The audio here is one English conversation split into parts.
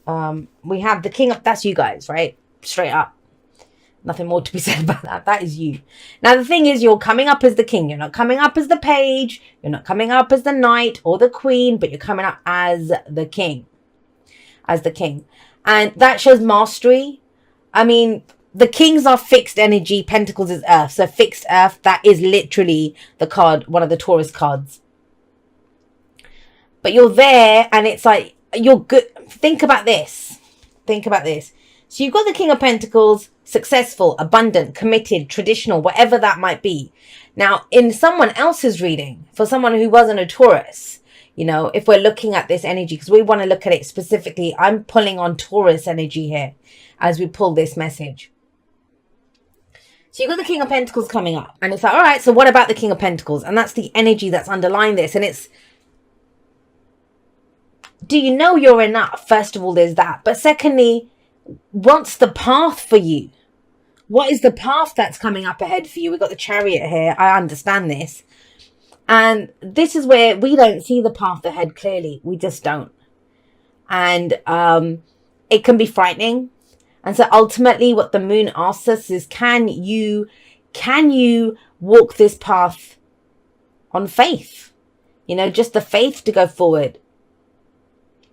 We have the king of, that's you guys, right? Straight up. Nothing more to be said about that. That is you. Now, the thing is, you're coming up as the king. You're not coming up as the page. You're not coming up as the knight or the queen, but you're coming up as the king. As the king. And that shows mastery. I mean, the kings are fixed energy. Pentacles is earth. So fixed earth, that is literally the card, one of the Taurus cards. But you're there and it's like, you're good. Think about this. Think about this. So you've got the King of Pentacles, successful, abundant, committed, traditional, whatever that might be. Now, in someone else's reading, for someone who wasn't a Taurus, you know, if we're looking at this energy, because we want to look at it specifically, I'm pulling on Taurus energy here as we pull this message. So you've got the King of Pentacles coming up. And it's like, all right, so what about the King of Pentacles? And that's the energy that's underlying this. And it's, do you know you're enough? First of all, there's that. But secondly, what's the path for you? What is the path that's coming up ahead for you? We've got the Chariot here. I understand this. And this is where we don't see the path ahead clearly. We just don't. And it can be frightening. And so ultimately what the moon asks us is, can you walk this path on faith? You know, just the faith to go forward.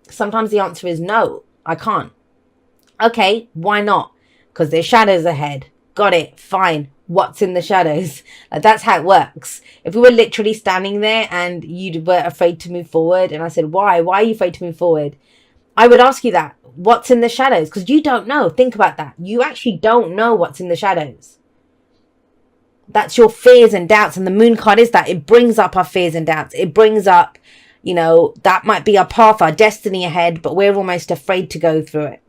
Sometimes the answer is no, I can't. Okay, why not? Because there's shadows ahead. Got it, fine. What's in the shadows? That's how it works. If we were literally standing there and you were afraid to move forward, and I said, why? Why are you afraid to move forward? I would ask you that. What's in the shadows? Because you don't know. Think about that. You actually don't know what's in the shadows. That's your fears and doubts. And the moon card is that. It brings up our fears and doubts. It brings up, you know, that might be our path, our destiny ahead, but we're almost afraid to go through it.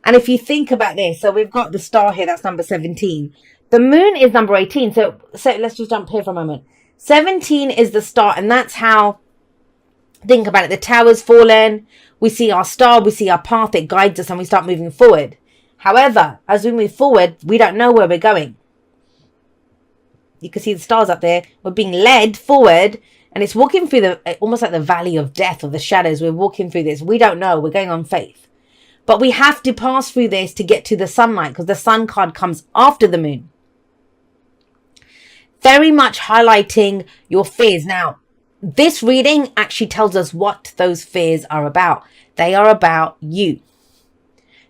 And if you think about this, so we've got the star here, that's number 17. The moon is number 18. So let's just jump here for a moment. 17 is the star, and that's how, think about it. The tower's fallen. We see our star, we see our path, it guides us and we start moving forward. However, as we move forward, we don't know where we're going. You can see the stars up there. We're being led forward and it's walking through the, almost like the valley of death or the shadows. We're walking through this. We don't know. We're going on faith. But we have to pass through this to get to the sunlight because the sun card comes after the moon. Very much highlighting your fears. Now, this reading actually tells us what those fears are about. They are about you.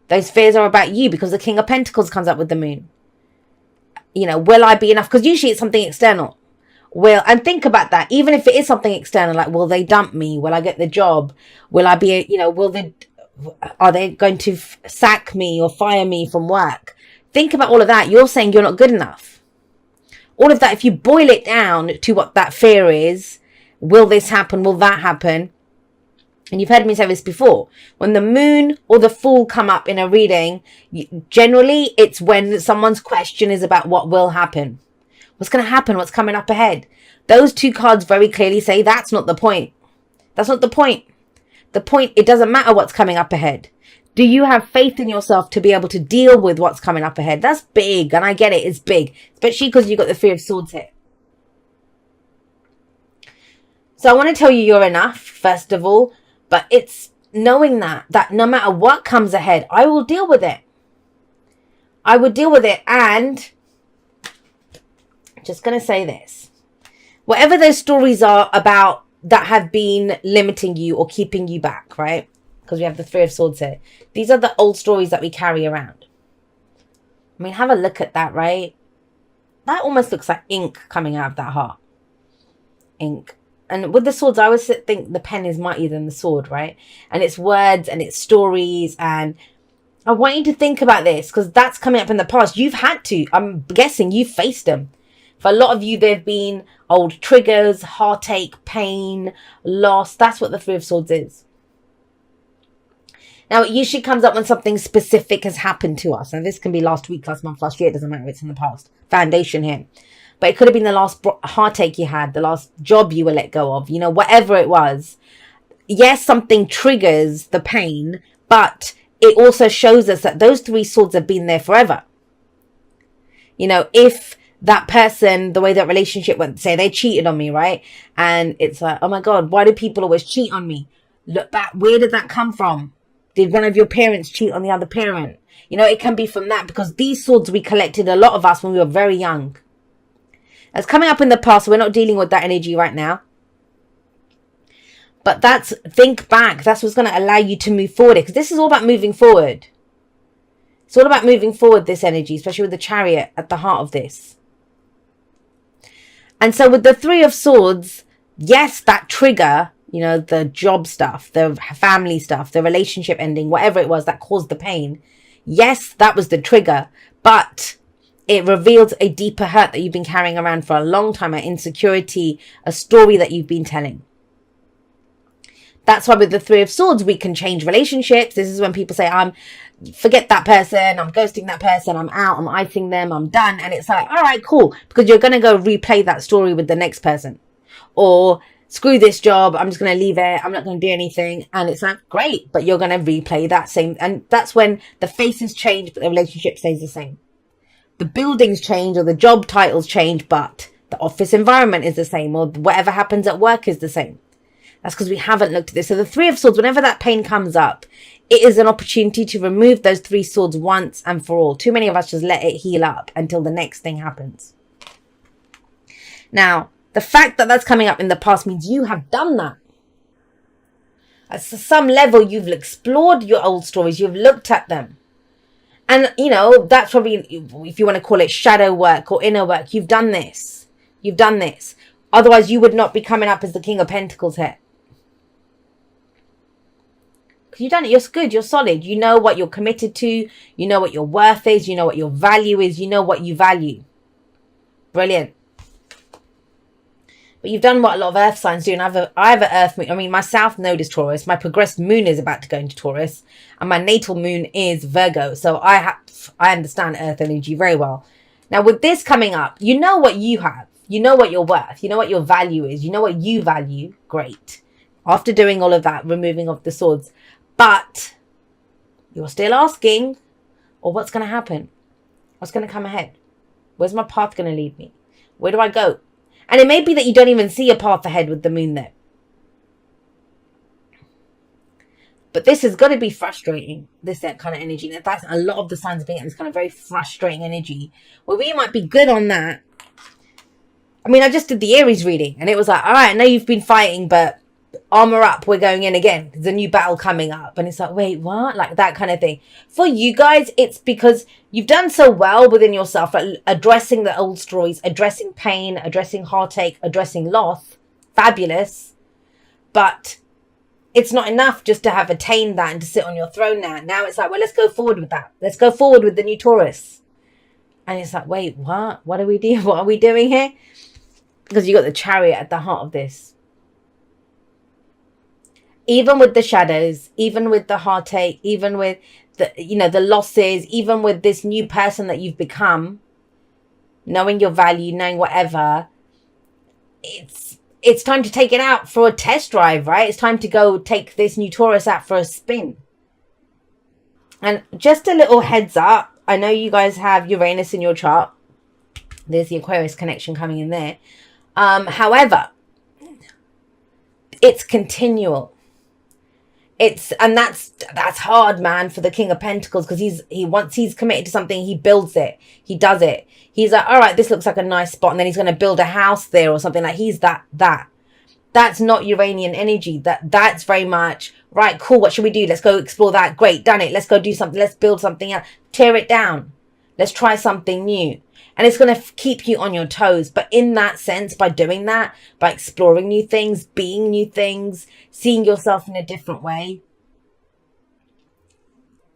Those fears are about you because the King of Pentacles comes up with the moon. You know, will I be enough? Because usually it's something external. And think about that. Even if it is something external, like, will they dump me? Will I get the job? Will I be, you know, are they going to sack me or fire me from work? Think about all of that. You're saying you're not good enough. All of that, if you boil it down to what that fear is, will this happen? Will that happen? And you've heard me say this before. When the moon or the fool come up in a reading, generally it's when someone's question is about what will happen. What's going to happen? What's coming up ahead? Those two cards very clearly say that's not the point. That's not the point. The point, it doesn't matter what's coming up ahead. Do you have faith in yourself to be able to deal with what's coming up ahead? That's big. And I get it. It's big. Especially because you've got the Three of Swords here. So I want to tell you you're enough, first of all. But it's knowing that no matter what comes ahead, I will deal with it. I will deal with it. And I'm just going to say this. Whatever those stories are about that have been limiting you or keeping you back, right? Because we have the Three of Swords here. These are the old stories that we carry around. I mean, have a look at that, right? That almost looks like ink coming out of that heart. Ink. And with the swords, I always think the pen is mightier than the sword, right? And it's words and it's stories. And I want you to think about this because that's coming up in the past. You've had to. I'm guessing you've faced them. For a lot of you, there have been old triggers, heartache, pain, loss. That's what the Three of Swords is. Now, it usually comes up when something specific has happened to us. And this can be last week, last month, last year. It doesn't matter if it's in the past. Foundation here. But it could have been the last heartache you had, the last job you were let go of, you know, whatever it was. Yes, something triggers the pain, but it also shows us that those three swords have been there forever. You know, if that person, the way that relationship went, say they cheated on me, right? And it's like, oh my God, why do people always cheat on me? Look back, where did that come from? Did one of your parents cheat on the other parent? You know, it can be from that, because these swords we collected, a lot of us, when we were very young. That's coming up in the past. So we're not dealing with that energy right now. But think back. That's what's going to allow you to move forward. Because this is all about moving forward. It's all about moving forward, this energy, especially with the Chariot at the heart of this. And so with the Three of Swords, yes, that trigger, you know, the job stuff, the family stuff, the relationship ending, whatever it was that caused the pain. Yes, that was the trigger, but it revealed a deeper hurt that you've been carrying around for a long time, an insecurity, a story that you've been telling. That's why with the Three of Swords, we can change relationships. This is when people say, forget that person, I'm ghosting that person, I'm out, I'm icing them, I'm done. And it's like, all right, cool. Because you're going to go replay that story with the next person. Or screw this job, I'm just going to leave it, I'm not going to do anything. And it's like, great, but you're going to replay that same. And that's when the faces change, but the relationship stays the same. The buildings change or the job titles change, but the office environment is the same, or whatever happens at work is the same. That's because we haven't looked at this. So the Three of Swords, whenever that pain comes up, it is an opportunity to remove those three swords once and for all. Too many of us just let it heal up until the next thing happens. Now, the fact that that's coming up in the past means you have done that. At some level, you've explored your old stories. You've looked at them. And, you know, that's probably, if you want to call it shadow work or inner work, you've done this. You've done this. Otherwise, you would not be coming up as the King of Pentacles here. You've done it. You're good. You're solid. You know what you're committed to. You know what your worth is. You know what your value is. You know what you value. Brilliant. But you've done what a lot of earth signs do. And I have an earth moon. I mean, my south node is Taurus. My progressed moon is about to go into Taurus. And my natal moon is Virgo. So I understand earth energy very well. Now, with this coming up, you know what you have. You know what you're worth. You know what your value is. You know what you value. Great. After doing all of that, removing of the swords. But you're still asking, or what's going to happen? What's going to come ahead? Where's my path going to lead me? Where do I go? And it may be that you don't even see a path ahead with the moon there. But this has got to be frustrating, that kind of energy. That's a lot of the signs of being this kind of very frustrating energy. Well, we might be good on that. I mean, I just did the Aries reading, and it was like, all right, I know you've been fighting, but armor up, we're going in again. There's a new battle coming up. And it's like, wait, what? Like that kind of thing. For you guys, it's because you've done so well within yourself at addressing the old stories, addressing pain, addressing heartache, addressing loss. Fabulous. But it's not enough just to have attained that and to sit on your throne now. Now it's like, well, let's go forward with that. Let's go forward with the new Taurus. And it's like, wait, what? What are we doing? What are we doing here? Because you got the Chariot at the heart of this. Even with the shadows, even with the heartache, even with the, you know, the losses, even with this new person that you've become, knowing your value, knowing whatever, it's time to take it out for a test drive, right? It's time to go take this new Taurus out for a spin. And just a little heads up, I know you guys have Uranus in your chart. There's the Aquarius connection coming in there. However, it's continual. And that's hard, man, for the King of Pentacles, because once he's committed to something, he builds it. He does it. He's like, all right, this looks like a nice spot, and then he's going to build a house there or something. Like, he's that. That's not Uranian energy. That's very much, right, cool, what should we do? Let's go explore that. Great, done it. Let's go do something. Let's build something else. Tear it down. Let's try something new. And it's going to keep you on your toes. But in that sense, by doing that, by exploring new things, being new things, seeing yourself in a different way,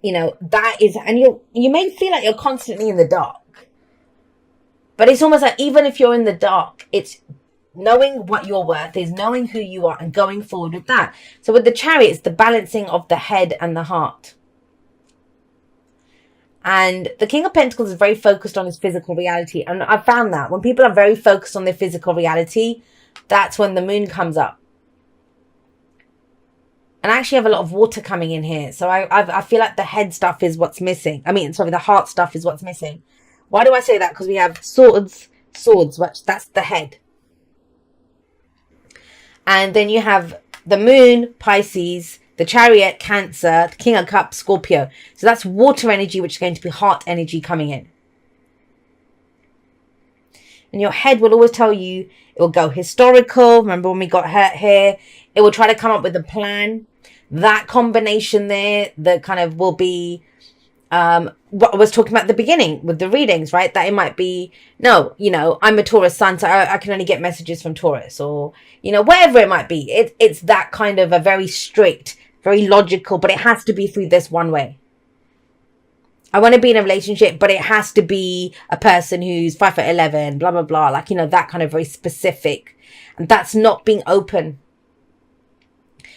you know, that is, and you may feel like you're constantly in the dark. But it's almost like even if you're in the dark, it's knowing what your worth is, knowing who you are, and going forward with that. So with the Chariot, it's the balancing of the head and the heart. And the King of Pentacles is very focused on his physical reality. And I've found that when people are very focused on their physical reality, that's when the moon comes up. And I actually have a lot of water coming in here. So I feel like the head stuff is what's missing. I mean, sorry, the heart stuff is what's missing. Why do I say that? Because we have swords, which that's the head. And then you have the moon, Pisces, The Chariot, Cancer. The King of Cups, Scorpio. So that's water energy, which is going to be heart energy coming in. And your head will always tell you, it will go historical. Remember when we got hurt here? It will try to come up with a plan. That combination there, the kind of will be what I was talking about at the beginning with the readings, right? That it might be, no, I'm a Taurus sun, so I can only get messages from Taurus, or, whatever it might be. It's that kind of a very strict, very logical, but it has to be through this one way. I want to be in a relationship, but it has to be a person who's 5'11", blah, blah, blah. Like, that kind of very specific. And that's not being open.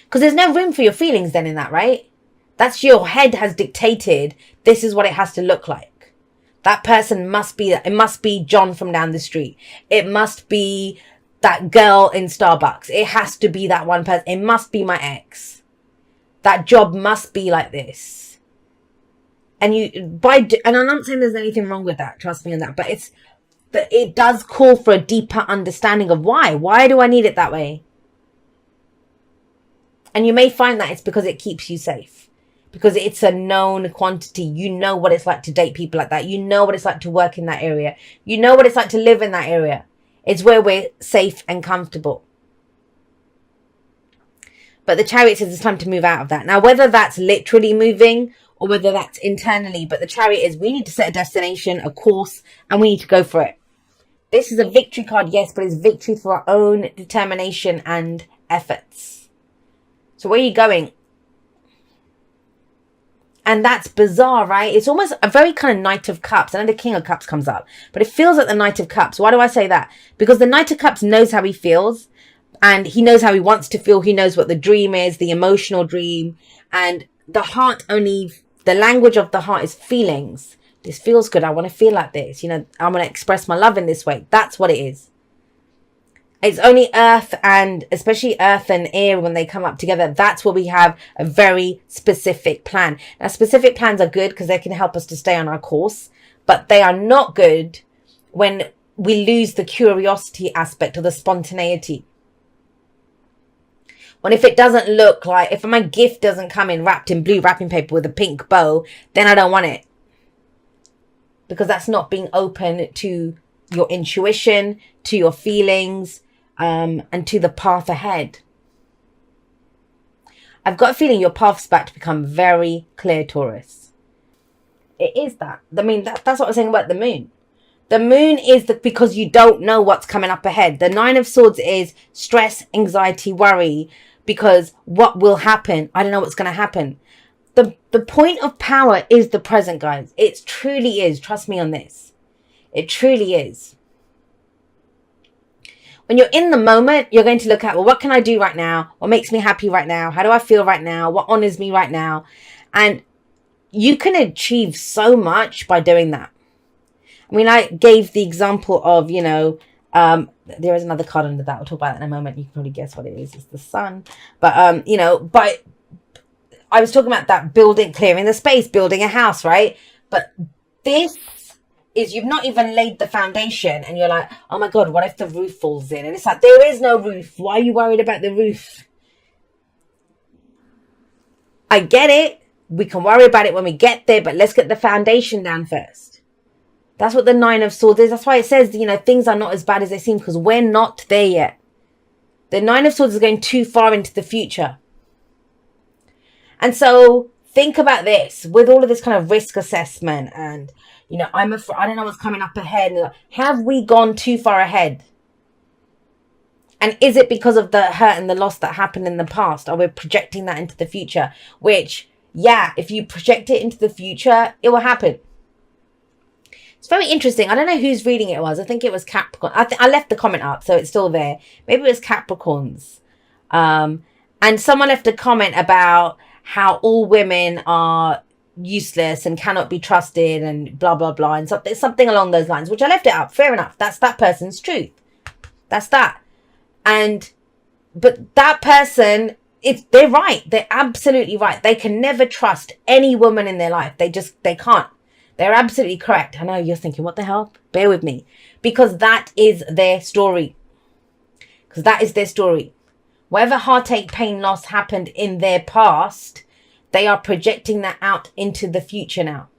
Because there's no room for your feelings then in that, right? That's your head has dictated, this is what it has to look like. That person must be, it must be John from down the street. It must be that girl in Starbucks. It has to be that one person. It must be my ex. That job must be like this. And and I'm not saying there's anything wrong with that, trust me on that, but it does call for a deeper understanding of why. Why do I need it that way? And you may find that it's because it keeps you safe. Because it's a known quantity. You know what it's like to date people like that. You know what it's like to work in that area. You know what it's like to live in that area. It's where we're safe and comfortable. But the Chariot says it's time to move out of that. Now, whether that's literally moving or whether that's internally, but the Chariot is, we need to set a destination, a course, and we need to go for it. This is a victory card, yes, but it's victory for our own determination and efforts. So where are you going? And that's bizarre, right? It's almost a very kind of Knight of Cups. I know the King of Cups comes up, but it feels like the Knight of Cups. Why do I say that? Because the Knight of Cups knows how he feels, and he knows how he wants to feel. He knows what the dream is, the emotional dream, and the heart only, the language of the heart is feelings. This feels good. I want to feel like this. I'm going to express my love in this way. That's what it is. It's only earth, and especially earth and air, when they come up together, that's where we have a very specific plan. Now, specific plans are good because they can help us to stay on our course, but they are not good when we lose the curiosity aspect or the spontaneity. When if it doesn't look like, if my gift doesn't come in wrapped in blue wrapping paper with a pink bow, then I don't want it. Because that's not being open to your intuition, to your feelings, and to the path ahead. I've got a feeling your path's about to become very clear, Taurus. It is that. I mean, that's what I was saying about the moon. The moon is because you don't know what's coming up ahead. The Nine of Swords is stress, anxiety, worry, because what will happen? I don't know what's going to happen. The point of power is the present, guys. It truly is. Trust me on this. It truly is. When you're in the moment, you're going to look at, well, what can I do right now? What makes me happy right now? How do I feel right now? What honors me right now? And you can achieve so much by doing that. I mean, I gave the example of, there is another card under that. We'll talk about that in a moment. You can probably guess what it is. It's the sun. But, but I was talking about that building, clearing the space, building a house, right? But this is, you've not even laid the foundation and you're like, oh my God, what if the roof falls in? And it's like, there is no roof. Why are you worried about the roof? I get it. We can worry about it when we get there, but let's get the foundation down first. That's what the Nine of Swords is. That's why it says, things are not as bad as they seem, because we're not there yet. The Nine of Swords is going too far into the future. And so think about this with all of this kind of risk assessment and, I don't know what's coming up ahead. Have we gone too far ahead? And is it because of the hurt and the loss that happened in the past? Are we projecting that into the future? Which, yeah, if you project it into the future, it will happen. It's very interesting. I don't know whose reading it was. I think it was Capricorn. I left the comment up, so it's still there. Maybe it was Capricorn's. And someone left a comment about how all women are useless and cannot be trusted and blah, blah, blah. And something along those lines, which I left it up. Fair enough. That's that person's truth. That's that. But that person, they're right. They're absolutely right. They can never trust any woman in their life. They can't. They're absolutely correct. I know you're thinking, what the hell? Bear with me. Because that is their story. Whatever heartache, pain, loss happened in their past, they are projecting that out into the future now.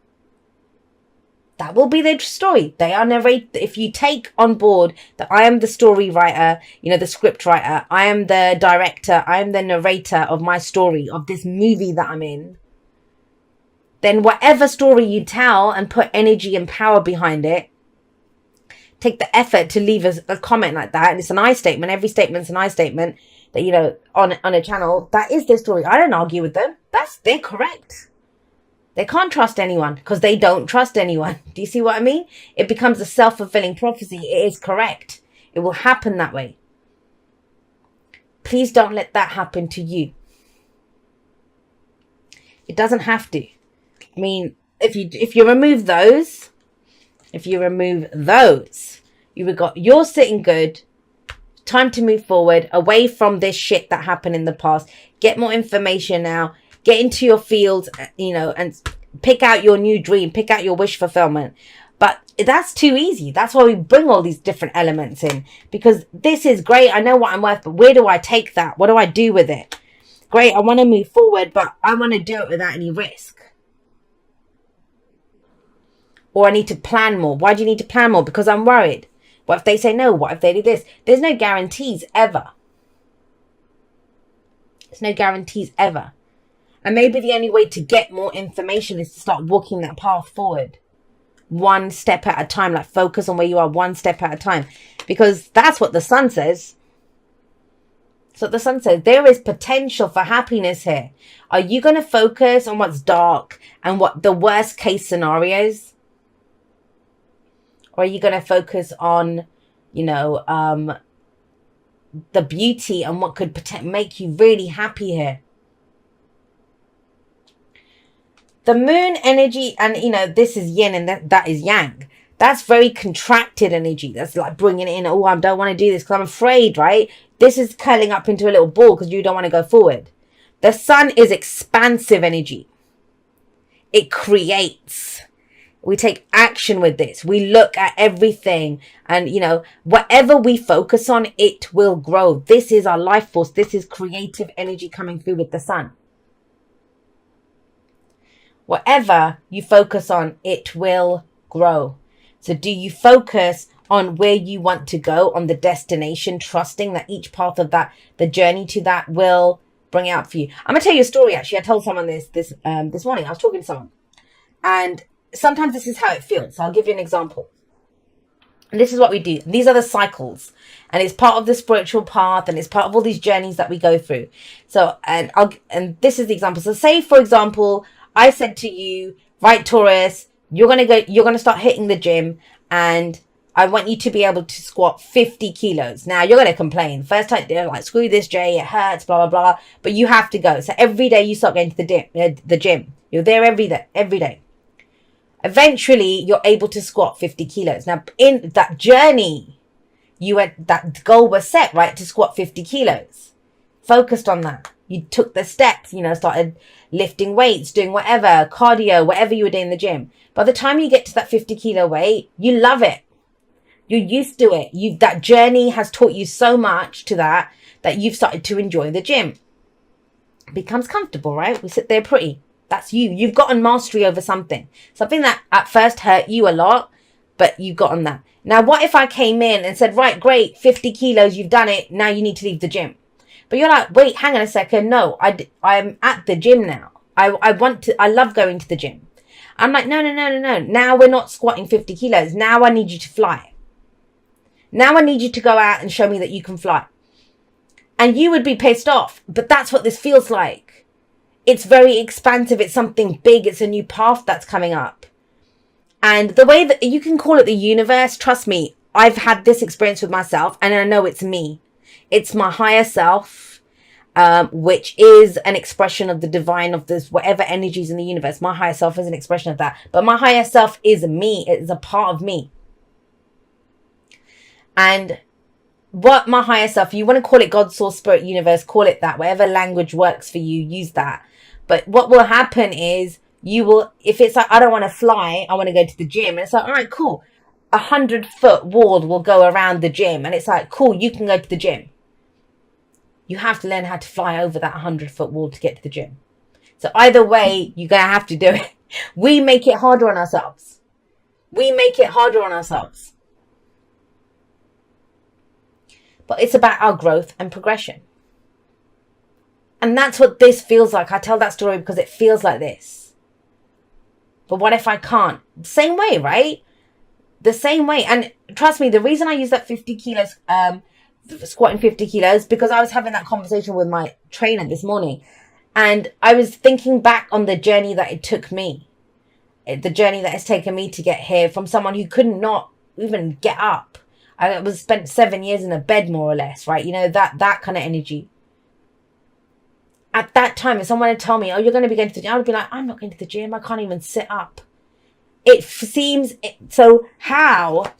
That will be their story. They are if you take on board that I am the story writer, the script writer, I am the director, I am the narrator of my story, of this movie that I'm in, then whatever story you tell and put energy and power behind it, take the effort to leave a comment like that, and it's an I statement. Every statement's an I statement that, on a channel, that is their story. I don't argue with them. They're correct. They can't trust anyone because they don't trust anyone. Do you see what I mean? It becomes a self-fulfilling prophecy. It is correct. It will happen that way. Please don't let that happen to you. It doesn't have to. I mean, if you remove those, you're sitting good. Time to move forward away from this shit that happened in the past. Get more information now. Get into your field, and pick out your new dream. Pick out your wish fulfillment. But that's too easy. That's why we bring all these different elements in. Because this is great. I know what I'm worth, but where do I take that? What do I do with it? Great, I want to move forward, but I want to do it without any risk. Or I need to plan more. Why do you need to plan more? Because I'm worried. What if they say no? What if they do this? There's no guarantees ever. There's no guarantees ever. And maybe the only way to get more information is to start walking that path forward. One step at a time. Like focus on where you are one step at a time. Because that's what the sun says. So the sun says there is potential for happiness here. Are you going to focus on what's dark and what the worst case scenarios? Or are you going to focus on, the beauty and what could make you really happy here? The moon energy, and this is yin and that is yang. That's very contracted energy. That's like bringing it in. Oh, I don't want to do this because I'm afraid, right? This is curling up into a little ball because you don't want to go forward. The sun is expansive energy. It creates. We take action with this. We look at everything and, whatever we focus on, it will grow. This is our life force. This is creative energy coming through with the sun. Whatever you focus on, it will grow. So do you focus on where you want to go, on the destination, trusting that each path of that, the journey to that will bring out for you? I'm going to tell you a story, actually. I told someone this morning. I was talking to someone. And sometimes this is how it feels. So I'll give you an example. And this is what we do. These are the cycles. And it's part of the spiritual path. And it's part of all these journeys that we go through. So, and this is the example. So say, for example, I said to you, right, Taurus, you're going to start hitting the gym, and I want you to be able to squat 50 kilos. Now you're going to complain. First time, they're like, screw this, Jay, it hurts, blah, blah, blah. But you have to go. So every day you start going to the gym. You're there every day. Eventually you're able to squat 50 kilos. Now in that journey, that goal was set, right? To squat 50 kilos. Focused on that. You took the steps, started lifting weights, doing whatever, cardio, whatever you were doing in the gym. By the time you get to that 50 kilo weight, you love it. You're used to it. That journey has taught you so much to that you've started to enjoy the gym. It becomes comfortable, right? We sit there pretty. That's you. You've gotten mastery over something. Something that at first hurt you a lot, but you've gotten that. Now, what if I came in and said, right, great, 50 kilos, you've done it. Now you need to leave the gym. But you're like, wait, hang on a second. No, I'm at the gym now. I love going to the gym. I'm like, no. Now we're not squatting 50 kilos. Now I need you to fly. Now I need you to go out and show me that you can fly. And you would be pissed off. But that's what this feels like. It's very expansive. It's something big. It's a new path that's coming up. And the way that you can call it the universe, trust me, I've had this experience with myself and I know it's me. It's my higher self, which is an expression of the divine, of this, whatever energies in the universe. My higher self is an expression of that. But my higher self is me. It is a part of me. And what my higher self, you want to call it God, source, spirit, universe, call it that. Whatever language works for you, use that. But what will happen is you will, if it's like, I don't want to fly, I want to go to the gym. And it's like, all right, cool. 100-foot wall will go around the gym. And it's like, cool, you can go to the gym. You have to learn how to fly over that 100-foot wall to get to the gym. So either way, you're going to have to do it. We make it harder on ourselves. We make it harder on ourselves. But it's about our growth and progression. And that's what this feels like. I tell that story because it feels like this. But what if I can't? Same way, right? The same way. And trust me, the reason I use that 50 kilos, squatting 50 kilos, because I was having that conversation with my trainer this morning. And I was thinking back on the journey that it took me. The journey that has taken me to get here from someone who could not even get up. I was spent 7 years in a bed, more or less, right? You know, that kind of energy. At that time, if someone had told me, oh, you're going to be going to the gym, I would be like, I'm not going to the gym. I can't even sit up. It seems, so how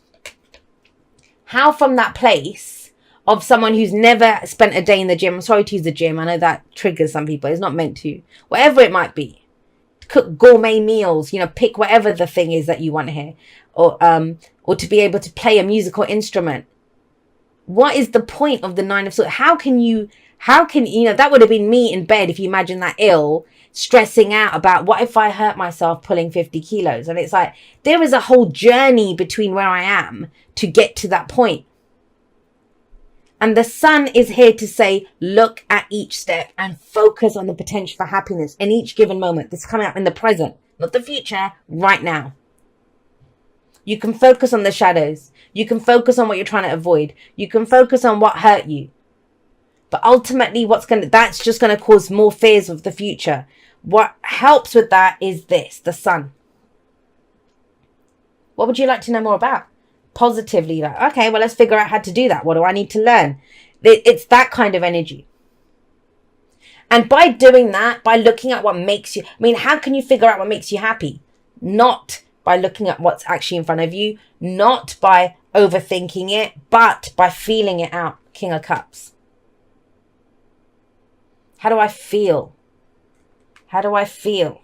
from that place of someone who's never spent a day in the gym, I'm sorry to use the gym, I know that triggers some people, it's not meant to, whatever it might be, cook gourmet meals, you know, pick whatever the thing is that you want here, or to be able to play a musical instrument. What is the point of the 9 of Swords? How can you know, that would have been me in bed if you imagine that ill, stressing out about what if I hurt myself pulling 50 kilos? And it's like, there is a whole journey between where I am to get to that point. And the sun is here to say, look at each step and focus on the potential for happiness in each given moment. This is coming up in the present, not the future, right now. You can focus on the shadows. You can focus on what you're trying to avoid. You can focus on what hurt you. But ultimately, that's just going to cause more fears of the future. What helps with that is this, the sun. What would you like to know more about? Positively, like, okay, well, let's figure out how to do that. What do I need to learn? It's that kind of energy. And by doing that, by looking at what makes you, I mean, how can you figure out what makes you happy? Not by looking at what's actually in front of you, not by overthinking it, but by feeling it out. King of Cups. How do I feel? How do I feel?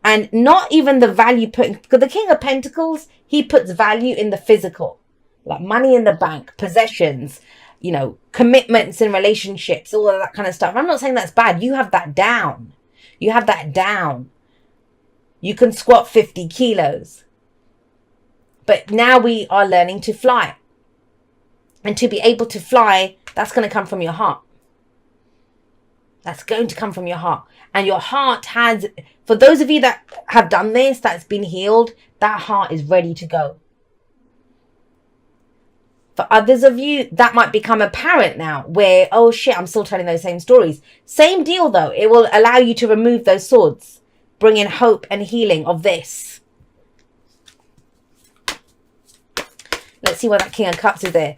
And not even the value put in, because the King of Pentacles, he puts value in the physical, like money in the bank, possessions, you know, commitments in relationships, all of that kind of stuff. I'm not saying that's bad. You have that down. You have that down. You can squat 50 kilos. But now we are learning to fly. And to be able to fly, that's going to come from your heart. That's going to come from your heart. And your heart has, for those of you that have done this, that's been healed, that heart is ready to go. For others of you, that might become apparent now where, oh shit, I'm still telling those same stories. Same deal though. It will allow you to remove those swords. Bring in hope and healing of this. Let's see what that King of Cups is there.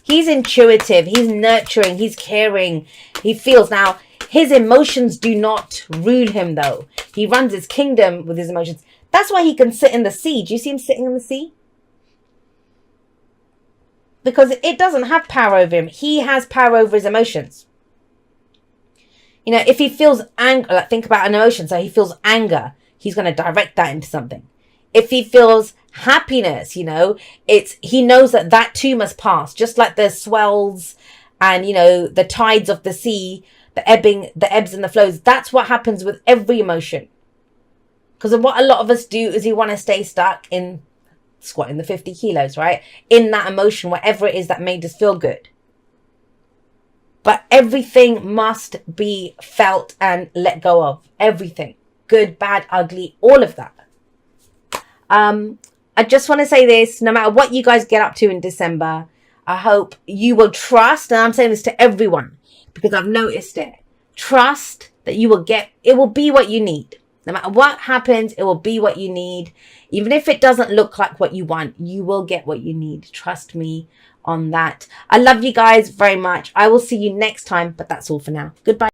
He's intuitive. He's nurturing. He's caring. He feels. Now, his emotions do not rule him though. He runs his kingdom with his emotions. That's why he can sit in the sea. Do you see him sitting in the sea? Because it doesn't have power over him. He has power over his emotions. You know, if he feels anger, like think about an emotion. So he feels anger. He's going to direct that into something. If he feels happiness, you know, he knows that too must pass. Just like the swells and, you know, the tides of the sea, the ebbs and the flows. That's what happens with every emotion. Because what a lot of us do is we want to stay stuck in squatting the 50 kilos, right? In that emotion, whatever it is that made us feel good. But everything must be felt and let go of. Everything. Good, bad, ugly, all of that. I just want to say this, no matter what you guys get up to in December, I hope you will trust, and I'm saying this to everyone because I've noticed it. Trust that you will get, it will be what you need. No matter what happens, it will be what you need. Even if it doesn't look like what you want, you will get what you need. Trust me on that. I love you guys very much. I will see you next time, but that's all for now. Goodbye.